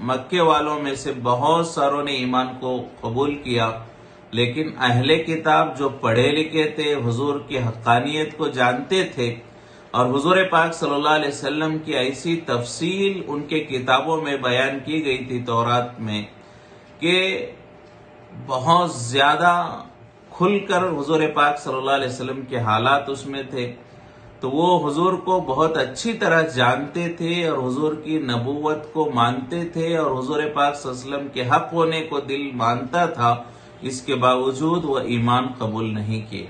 مکے والوں میں سے بہت ساروں نے ایمان کو قبول کیا، لیکن اہل کتاب جو پڑھے لکھے تھے، حضور کی حقانیت کو جانتے تھے، اور حضور پاک صلی اللہ علیہ وسلم کی ایسی تفصیل ان کے کتابوں میں بیان کی گئی تھی تورات میں کہ بہت زیادہ کھل کر حضور پاک صلی اللہ علیہ وسلم کے حالات اس میں تھے، تو وہ حضور کو بہت اچھی طرح جانتے تھے اور حضور کی نبوت کو مانتے تھے، اور حضور پاک صلی اللہ علیہ وسلم کے حق ہونے کو دل مانتا تھا، اس کے باوجود وہ ایمان قبول نہیں کیے۔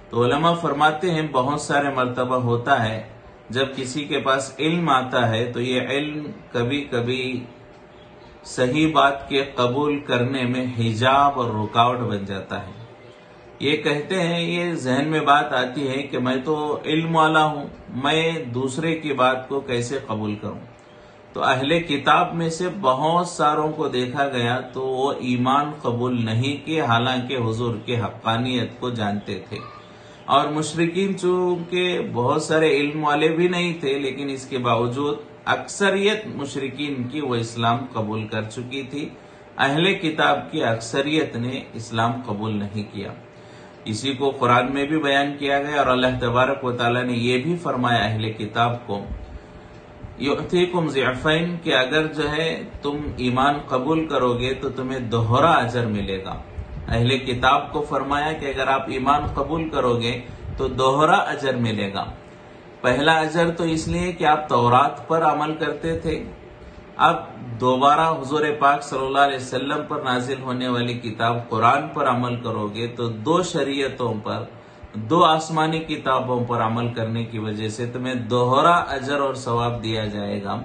تو علماء فرماتے ہیں بہت سارے مرتبہ ہوتا ہے جب کسی کے پاس علم آتا ہے تو یہ علم کبھی کبھی صحیح بات کے قبول کرنے میں حجاب اور رکاوٹ بن جاتا ہے۔ یہ کہتے ہیں، یہ ذہن میں بات آتی ہے کہ میں تو علم والا ہوں، میں دوسرے کی بات کو کیسے قبول کروں؟ تو اہل کتاب میں سے بہت ساروں کو دیکھا گیا تو وہ ایمان قبول نہیں کیے، حالانکہ حضور کے حقانیت کو جانتے تھے، اور مشرکین چونکہ بہت سارے علم والے بھی نہیں تھے، لیکن اس کے باوجود اکثریت مشرکین کی وہ اسلام قبول کر چکی تھی، اہل کتاب کی اکثریت نے اسلام قبول نہیں کیا۔ اسی کو قرآن میں بھی بیان کیا گیا، اور اللہ تبارک و تعالیٰ نے یہ بھی فرمایا اہل کتاب کو، یؤتیکم ضعفین، کہ اگر جو ہے تم ایمان قبول کرو گے تو تمہیں دوہرا اجر ملے گا۔ اہل کتاب کو فرمایا کہ اگر آپ ایمان قبول کرو گے تو دوہرا اجر ملے گا۔ پہلا اجر تو اس لیے کہ آپ تورات پر عمل کرتے تھے، اب دوبارہ حضور پاک صلی اللہ علیہ وسلم پر نازل ہونے والی کتاب قرآن پر عمل کرو گے تو دو شریعتوں پر، دو آسمانی کتابوں پر عمل کرنے کی وجہ سے تمہیں دوہرا اجر اور ثواب دیا جائے گا۔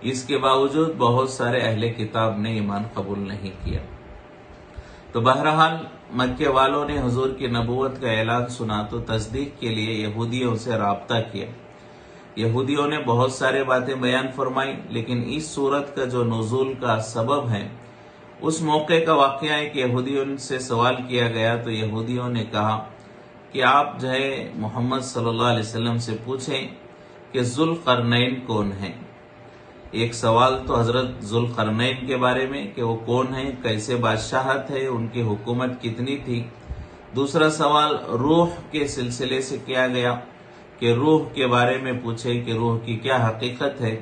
اس کے باوجود بہت سارے اہل کتاب نے ایمان قبول نہیں کیا۔ تو بہرحال مکے والوں نے حضور کی نبوت کا اعلان سنا تو تصدیق کے لیے یہودیوں سے رابطہ کیا۔ یہودیوں نے بہت سارے باتیں بیان فرمائی، لیکن اس صورت کا جو نزول کا سبب ہے، اس موقع کا واقعہ ہے کہ یہودیوں سے سوال کیا گیا تو یہودیوں نے کہا کہ آپ جو ہے محمد صلی اللہ علیہ وسلم سے پوچھیں کہ ذوالقرنین کون ہیں۔ ایک سوال تو حضرت ذوالقرنین کے بارے میں کہ وہ کون ہیں، کیسے بادشاہت ہے، ان کی حکومت کتنی تھی۔ دوسرا سوال روح کے سلسلے سے کیا گیا کہ روح کے بارے میں پوچھے کہ روح کی کیا حقیقت ہے۔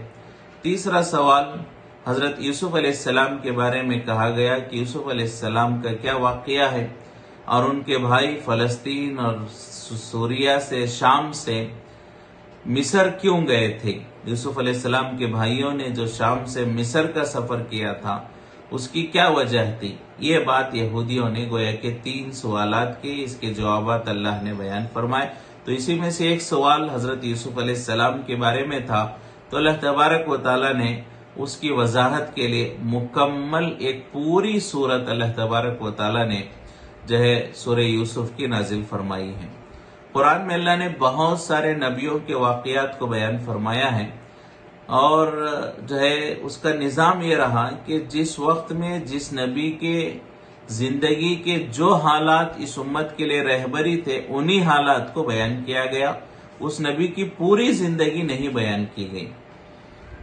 تیسرا سوال حضرت یوسف علیہ السلام کے بارے میں کہا گیا کہ یوسف علیہ السلام کا کیا واقعہ ہے، اور ان کے بھائی فلسطین اور سوریہ سے، شام سے مصر کیوں گئے تھے۔ یوسف علیہ السلام کے بھائیوں نے جو شام سے مصر کا سفر کیا تھا اس کی کیا وجہ تھی۔ یہ بات یہودیوں نے گویا کہ 3 سوالات کی، اس کے جوابات اللہ نے بیان فرمائے۔ تو اسی میں سے ایک سوال حضرت یوسف علیہ السلام کے بارے میں تھا، تو اللہ تبارک و تعالیٰ نے اس کی وضاحت کے لیے مکمل ایک پوری سورت اللہ تبارک و تعالیٰ نے جو ہے سورہ یوسف کی نازل فرمائی ہے۔ قرآن میں اللہ نے بہت سارے نبیوں کے واقعات کو بیان فرمایا ہے، اور جو ہے اس کا نظام یہ رہا کہ جس وقت میں جس نبی کے زندگی کے جو حالات اس امت کے لیے رہبری تھے انہی حالات کو بیان کیا گیا، اس نبی کی پوری زندگی نہیں بیان کی گئی۔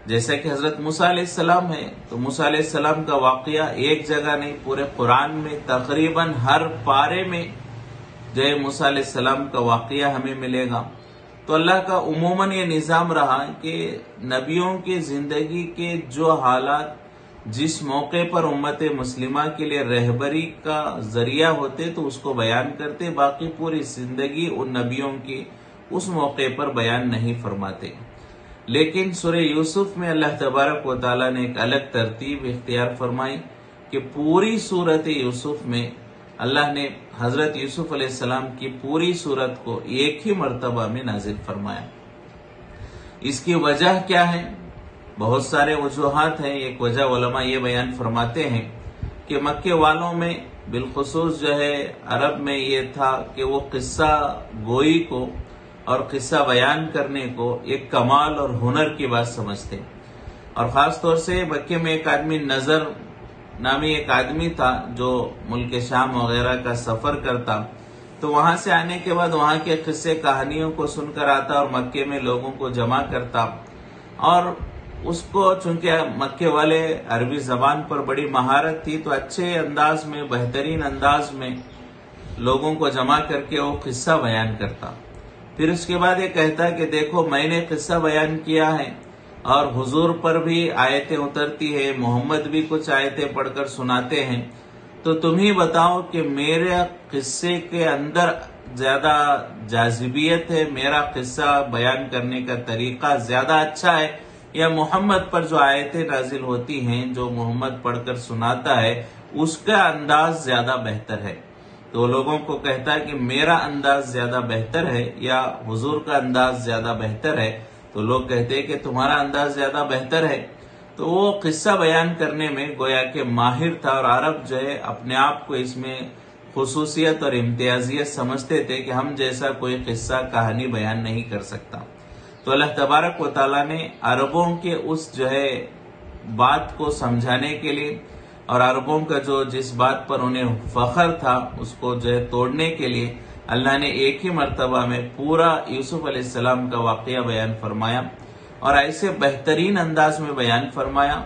جیسا کہ حضرت موسیٰ علیہ السلام ہے تو موسیٰ علیہ السلام کا واقعہ ایک جگہ نہیں، پورے قرآن میں تقریباً ہر پارے میں جو ہے موسیٰ علیہ السلام کا واقعہ ہمیں ملے گا۔ تو اللہ کا عموماً یہ نظام رہا کہ نبیوں کی زندگی کے جو حالات جس موقع پر امت مسلمہ کے لیے رہبری کا ذریعہ ہوتے تو اس کو بیان کرتے، باقی پوری زندگی ان نبیوں کی اس موقع پر بیان نہیں فرماتے۔ لیکن سورہ یوسف میں اللہ تبارک و تعالیٰ نے ایک الگ ترتیب اختیار فرمائی کہ پوری سورت یوسف میں اللہ نے حضرت یوسف علیہ السلام کی پوری سورت کو ایک ہی مرتبہ میں نازل فرمایا۔ اس کی وجہ کیا ہے؟ بہت سارے وجوہات ہیں۔ ایک وجہ علماء یہ بیان فرماتے ہیں کہ مکے والوں میں بالخصوص جو ہے عرب میں یہ تھا کہ وہ قصہ گوئی کو اور قصہ بیان کرنے کو ایک کمال اور ہنر کی بات سمجھتے، اور خاص طور سے مکے میں ایک آدمی نظر نامی ایک آدمی تھا جو ملک شام وغیرہ کا سفر کرتا، تو وہاں سے آنے کے بعد وہاں کے قصے کہانیوں کو سن کر آتا اور مکے میں لوگوں کو جمع کرتا، اور اس کو چونکہ مکے والے عربی زبان پر بڑی مہارت تھی تو اچھے انداز میں، بہترین انداز میں لوگوں کو جمع کر کے وہ قصہ بیان کرتا. پھر اس کے بعد یہ کہتا کہ دیکھو میں نے قصہ بیان کیا ہے اور حضور پر بھی آیتیں اترتی ہے، محمد بھی کچھ آیتیں پڑھ کر سناتے ہیں، تو تم ہی بتاؤ کہ میرے قصے کے اندر زیادہ جاذبیت ہے، میرا قصہ بیان کرنے کا طریقہ زیادہ اچھا ہے، یا محمد پر جو آیتیں نازل ہوتی ہیں، جو محمد پڑھ کر سناتا ہے اس کا انداز زیادہ بہتر ہے. تو لوگوں کو کہتا ہے کہ میرا انداز زیادہ بہتر ہے یا حضور کا انداز زیادہ بہتر ہے، تو لوگ کہتے ہیں کہ تمہارا انداز زیادہ بہتر ہے. تو وہ قصہ بیان کرنے میں گویا کہ ماہر تھا، اور عرب جو ہے اپنے آپ کو اس میں خصوصیت اور امتیازیت سمجھتے تھے کہ ہم جیسا کوئی قصہ کہانی بیان نہیں کر سکتا. تو اللہ تبارک و تعالیٰ نے عربوں کے اس جو ہے بات کو سمجھانے کے لیے، اور عربوں کا جو جس بات پر انہیں فخر تھا اس کو جو ہے توڑنے کے لیے، اللہ نے ایک ہی مرتبہ میں پورا یوسف علیہ السلام کا واقعہ بیان فرمایا، اور ایسے بہترین انداز میں بیان فرمایا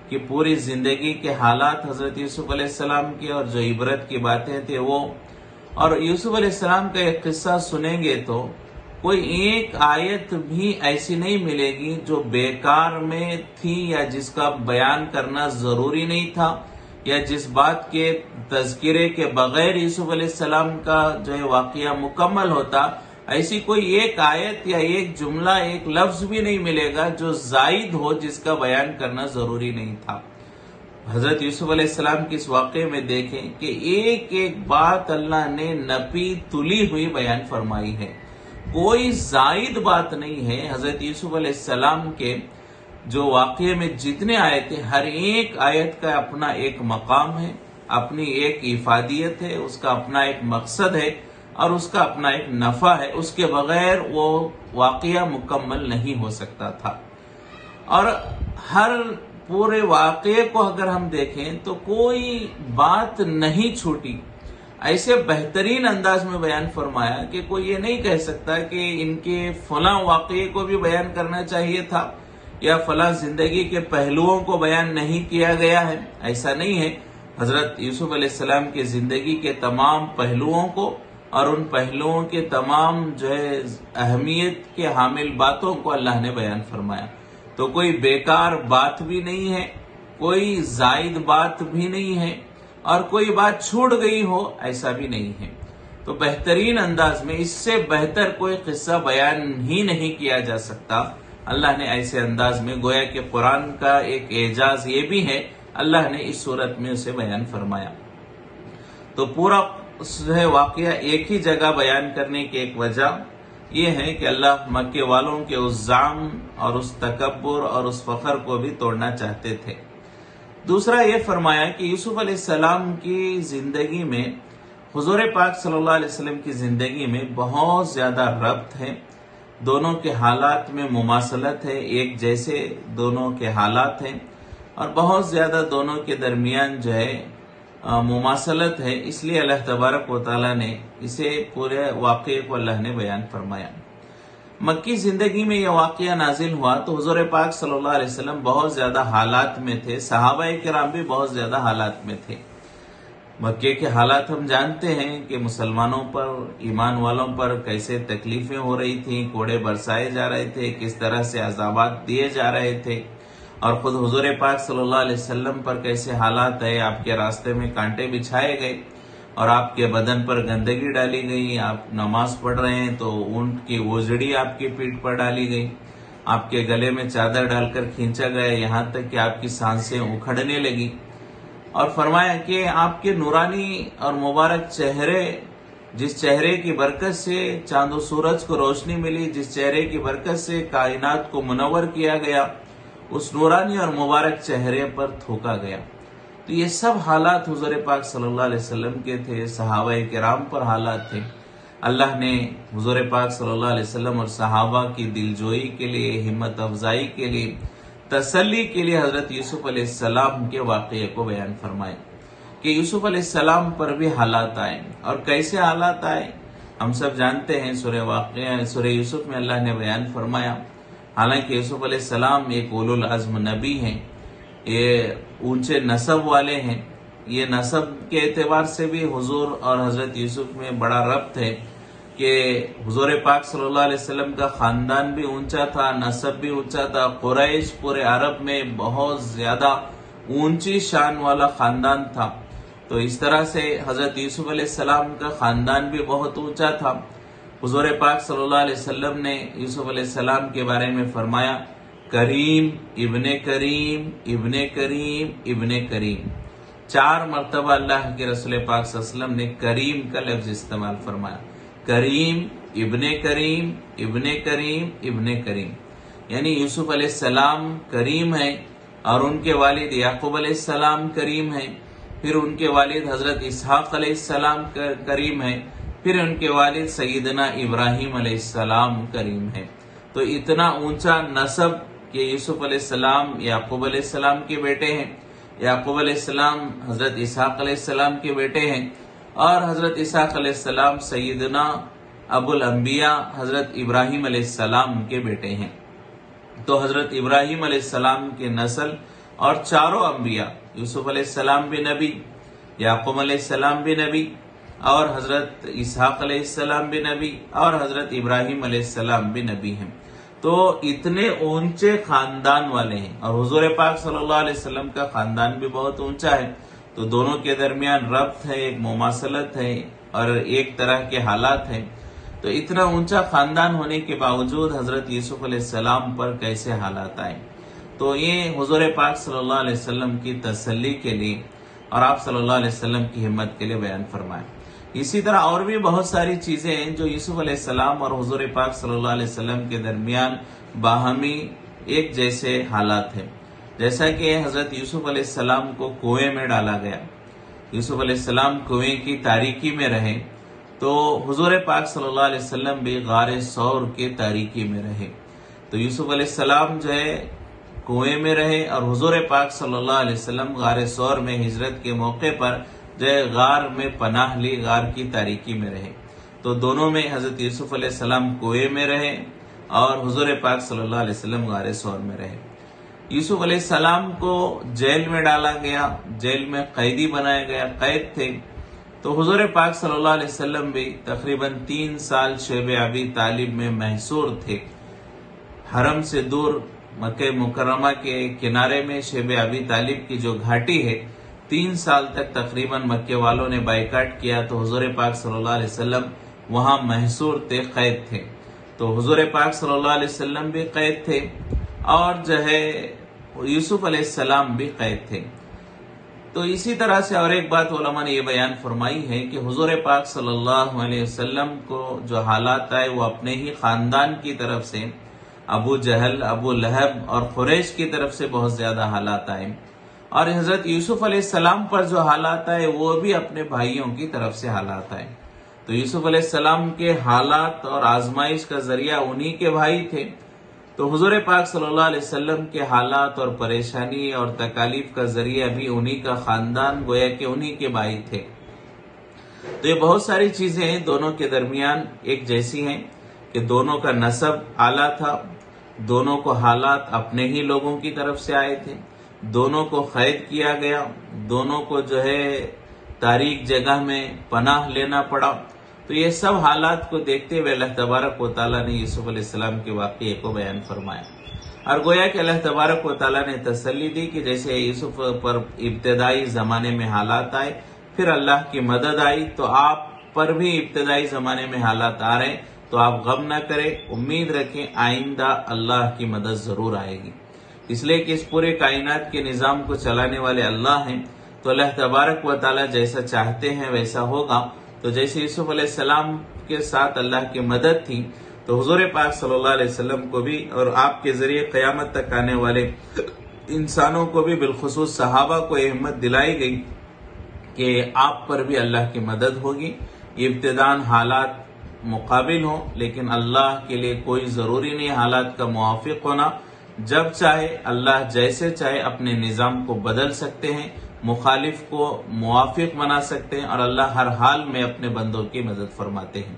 کہ پوری زندگی کے حالات حضرت یوسف علیہ السلام کے اور جو عبرت کی باتیں تھے وہ. اور یوسف علیہ السلام کا ایک قصہ سنیں گے تو کوئی ایک آیت بھی ایسی نہیں ملے گی جو بیکار میں تھی، یا جس کا بیان کرنا ضروری نہیں تھا، یا جس بات کے تذکرے کے بغیر یوسف علیہ السلام کا جو ہے واقعہ مکمل ہوتا. ایسی کوئی ایک آیت یا ایک جملہ، ایک لفظ بھی نہیں ملے گا جو زائد ہو، جس کا بیان کرنا ضروری نہیں تھا. حضرت یوسف علیہ السلام کے اس واقعے میں دیکھیں کہ ایک ایک بات اللہ نے نپی تلی ہوئی بیان فرمائی ہے، کوئی زائد بات نہیں ہے. حضرت یوسف علیہ السلام کے جو واقعے میں جتنے آیتیں، ہر ایک آیت کا اپنا ایک مقام ہے، اپنی ایک افادیت ہے، اس کا اپنا ایک مقصد ہے اور اس کا اپنا ایک نفع ہے. اس کے بغیر وہ واقعہ مکمل نہیں ہو سکتا تھا. اور ہر پورے واقعے کو اگر ہم دیکھیں تو کوئی بات نہیں چھوٹی، ایسے بہترین انداز میں بیان فرمایا کہ کوئی یہ نہیں کہہ سکتا کہ ان کے فلاں واقعے کو بھی بیان کرنا چاہیے تھا یا فلاں زندگی کے پہلوؤں کو بیان نہیں کیا گیا ہے. ایسا نہیں ہے. حضرت یوسف علیہ السلام کی زندگی کے تمام پہلوؤں کو اور ان پہلوؤں کے تمام جو ہے اہمیت کے حامل باتوں کو اللہ نے بیان فرمایا. تو کوئی بیکار بات بھی نہیں ہے، کوئی زائد بات بھی نہیں ہے، اور کوئی بات چھوٹ گئی ہو ایسا بھی نہیں ہے. تو بہترین انداز میں، اس سے بہتر کوئی قصہ بیان ہی نہیں کیا جا سکتا. اللہ نے ایسے انداز میں، گویا کہ قرآن کا ایک اعجاز یہ بھی ہے، اللہ نے اس صورت میں اسے بیان فرمایا. تو پورا واقعہ ایک ہی جگہ بیان کرنے کی ایک وجہ یہ ہے کہ اللہ مکے والوں کے اس زعم اور اس تکبر اور اس فخر کو بھی توڑنا چاہتے تھے. دوسرا یہ فرمایا کہ یوسف علیہ السلام کی زندگی میں حضور پاک صلی اللہ علیہ وسلم کی زندگی میں بہت زیادہ ربط ہے، دونوں کے حالات میں مماثلت ہے، ایک جیسے دونوں کے حالات ہیں، اور بہت زیادہ دونوں کے درمیان جو ہے مماثلت ہے. اس لیے اللہ تبارک و تعالیٰ نے اسے پورے واقعے کو اللہ نے بیان فرمایا. مکی زندگی میں یہ واقعہ نازل ہوا تو حضور پاک صلی اللہ علیہ وسلم بہت زیادہ حالات میں تھے، صحابہ کرام بھی بہت زیادہ حالات میں تھے. مکے کے حالات ہم جانتے ہیں کہ مسلمانوں پر، ایمان والوں پر کیسے تکلیفیں ہو رہی تھیں، کوڑے برسائے جا رہے تھے، کس طرح سے عذابات دیے جا رہے تھے، اور خود حضور پاک صلی اللہ علیہ وسلم پر کیسے حالات ہے. آپ کے راستے میں کانٹے بچھائے گئے اور آپ کے بدن پر گندگی ڈالی گئی. آپ نماز پڑھ رہے ہیں تو اونٹ کی اوزڑی آپ کی پیٹھ پر ڈالی گئی، آپ کے گلے میں چادر ڈال کر کھینچا گیا، یہاں تک کہ آپ کی سانسیں اکھڑنے لگی. اور فرمایا کہ آپ کے نورانی اور مبارک چہرے، جس چہرے کی برکت سے چاند و سورج کو روشنی ملی، جس چہرے کی برکت سے کائنات کو منور کیا گیا، اس نورانی اور مبارک چہرے پر تھوکا گیا. تو یہ سب حالات حضور پاک صلی اللہ علیہ وسلم کے تھے، صحابہ کرام پر حالات تھے. اللہ نے حضور پاک صلی اللہ علیہ وسلم اور صحابہ کی دلجوئی کے لیے، ہمت افزائی کے لیے، تسلی کے لیے حضرت یوسف علیہ السلام کے واقعے کو بیان فرمائے کہ یوسف علیہ السلام پر بھی حالات آئے. اور کیسے حالات آئے ہم سب جانتے ہیں. سورہ یوسف میں اللہ نے بیان فرمایا حالانکہ یوسف علیہ السلام ایک اولو العزم نبی ہیں، یہ اونچے نسب والے ہیں، یہ نسب کے اعتبار سے بھی حضور اور حضرت یوسف میں بڑا ربط ہے کہ حضور پاک صلی اللہ علیہ وسلم کا خاندان بھی اونچا تھا، نسب بھی اونچا تھا۔ قریش پورے عرب میں بہت زیادہ اونچی شان والا خاندان تھا، تو اس طرح سے حضرت یوسف علیہ السلام کا خاندان بھی بہت اونچا تھا۔ حضور پاک صلی اللہ علیہ وسلم نے یوسف علیہ السلام کے بارے میں فرمایا کریم ابن کریم ابن کریم ابن کریم، 4 مرتبہ اللہ کے رسول پاک صلی اللہ علیہ وسلم نے کریم کا لفظ استعمال فرمایا، کریم ابن کریم ابن کریم ابن کریم، یعنی یوسف علیہ السلام کریم ہے اور ان کے والد یعقوب علیہ السلام کریم ہے، پھر ان کے والد حضرت اسحاق علیہ السلام کریم ہے، پھر ان کے والد سیدنا ابراہیم علیہ السلام کریم ہے۔ تو اتنا اونچا نسب کہ یوسف علیہ السلام یعقوب علیہ السلام کے بیٹے ہیں، یعقوب علیہ السلام حضرت اسحاق علیہ السلام کے بیٹے ہیں، اور حضرت اسحاق علیہ السلام سیدنا ابو الانبیاء حضرت ابراہیم علیہ السلام کے بیٹے ہیں۔ تو حضرت ابراہیم علیہ السلام کے نسل اور 4 انبیاء، یوسف علیہ السلام بھی نبی، یعقوب علیہ السلام بھی نبی، اور حضرت اسحاق علیہ السلام بھی نبی، اور حضرت ابراہیم علیہ السلام بھی نبی ہیں۔ تو اتنے اونچے خاندان والے ہیں، اور حضور پاک صلی اللہ علیہ وسلم کا خاندان بھی بہت اونچا ہے، تو دونوں کے درمیان ربط ہے، ایک مماثلت ہے اور ایک طرح کے حالات ہیں۔ تو اتنا اونچا خاندان ہونے کے باوجود حضرت یوسف علیہ السلام پر کیسے حالات آئے، تو یہ حضور پاک صلی اللہ علیہ وسلم کی تسلی کے لیے اور آپ صلی اللہ علیہ وسلم کی ہمت کے لیے بیان فرمائے۔ اسی طرح اور بھی بہت ساری چیزیں ہیں جو یوسف علیہ السلام اور حضور پاک صلی اللہ علیہ وسلم کے درمیان باہمی ایک جیسے حالات ہیں، جیسا کہ حضرت یوسف علیہ السلام کو کنویں میں ڈالا گیا، یوسف علیہ السلام کنویں کی تاریکی میں رہے، تو حضور پاک صلی اللہ علیہ وسلم بھی غار ثور کے تاریکی میں رہے۔ تو یوسف علیہ السلام جو ہے کنویں میں رہے، اور حضور پاک صلی اللہ علیہ وسلم غار ثور میں ہجرت کے موقع پر جو ہے غار میں پناہ لی، غار کی تاریکی میں رہے۔ تو دونوں میں حضرت یوسف علیہ السلام کنویں میں رہے اور حضور پاک صلی اللہ علیہ وسلم غار ثور میں رہے۔ یوسف علیہ السلام کو جیل میں ڈالا گیا، جیل میں قیدی بنایا گیا، قید تھے، تو حضور پاک صلی اللہ علیہ وسلم بھی تقریباً 3 سال شیب ابی طالب میں محصور تھے، حرم سے دور مکہ مکرمہ کے کنارے میں شیب ابی طالب کی جو گھاٹی ہے، 3 سال تک تقریباً مکے والوں نے بائیکاٹ کیا، تو حضور پاک صلی اللہ علیہ وسلم وہاں محصور تھے، قید تھے۔ تو حضور پاک صلی اللہ علیہ وسلم بھی قید تھے، اور جو ہے یوسف علیہ السلام بھی قید تھے۔ تو اسی طرح سے اور ایک بات علماء نے یہ بیان فرمائی ہے کہ حضور پاک صلی اللہ علیہ وسلم کو جو حالات آئے وہ اپنے ہی خاندان کی طرف سے، ابو جہل، ابو لہب اور قریش کی طرف سے بہت زیادہ حالات آئے، اور حضرت یوسف علیہ السلام پر جو حالات آئے وہ بھی اپنے بھائیوں کی طرف سے حالات آئے۔ تو یوسف علیہ السلام کے حالات اور آزمائش کا ذریعہ انہی کے بھائی تھے، تو حضور پاک صلی اللہ علیہ وسلم کے حالات اور پریشانی اور تکالیف کا ذریعہ بھی انہی کا خاندان، گویا کہ انہی کے بھائی تھے۔ تو یہ بہت ساری چیزیں دونوں کے درمیان ایک جیسی ہیں کہ دونوں کا نسب اعلیٰ تھا، دونوں کو حالات اپنے ہی لوگوں کی طرف سے آئے تھے، دونوں کو قید کیا گیا، دونوں کو جو ہے تاریک جگہ میں پناہ لینا پڑا۔ تو یہ سب حالات کو دیکھتے ہوئے اللہ تبارک و تعالیٰ نے یوسف علیہ السلام کے واقعے کو بیان فرمایا، اور گویا کہ اللہ تبارک و تعالیٰ نے تسلی دی کہ جیسے یوسف پر ابتدائی زمانے میں حالات آئے، پھر اللہ کی مدد آئی، تو آپ پر بھی ابتدائی زمانے میں حالات آ رہے ہیں، تو آپ غم نہ کریں، امید رکھیں آئندہ اللہ کی مدد ضرور آئے گی، اس لیے کہ اس پورے کائنات کے نظام کو چلانے والے اللہ ہیں۔ تو اللہ تبارک و تعالیٰ جیسا چاہتے ہیں ویسا ہوگا۔ تو جیسے یوسف علیہ السلام کے ساتھ اللہ کی مدد تھی، تو حضور پاک صلی اللہ علیہ وسلم کو بھی اور آپ کے ذریعے قیامت تک آنے والے انسانوں کو بھی، بالخصوص صحابہ کو یہ ہمت دلائی گئی کہ آپ پر بھی اللہ کی مدد ہوگی۔ یہ ابتداً حالات مقابل ہوں، لیکن اللہ کے لیے کوئی ضروری نہیں حالات کا موافق ہونا، جب چاہے اللہ جیسے چاہے اپنے نظام کو بدل سکتے ہیں، مخالف کو موافق بنا سکتے ہیں، اور اللہ ہر حال میں اپنے بندوں کی مدد فرماتے ہیں۔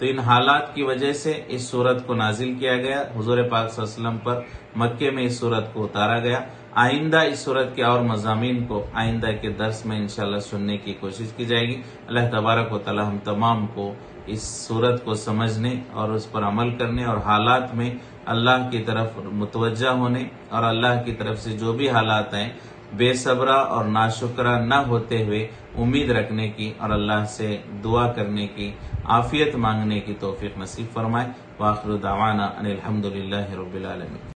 تو ان حالات کی وجہ سے اس سورت کو نازل کیا گیا، حضور پاک صلی اللہ علیہ وسلم پر مکے میں اس سورت کو اتارا گیا۔ آئندہ اس سورت کے اور مضامین کو آئندہ کے درس میں انشاءاللہ سننے کی کوشش کی جائے گی۔ اللہ تبارک و تعالی ہم تمام کو اس سورت کو سمجھنے اور اس پر عمل کرنے اور حالات میں اللہ کی طرف متوجہ ہونے اور اللہ کی طرف سے جو بھی حالات ہیں بے صبرہ اور ناشکرہ نہ ہوتے ہوئے امید رکھنے کی اور اللہ سے دعا کرنے کی، عافیت مانگنے کی توفیق نصیب فرمائے۔ وآخر دعوانا ان الحمدللہ رب العالمین۔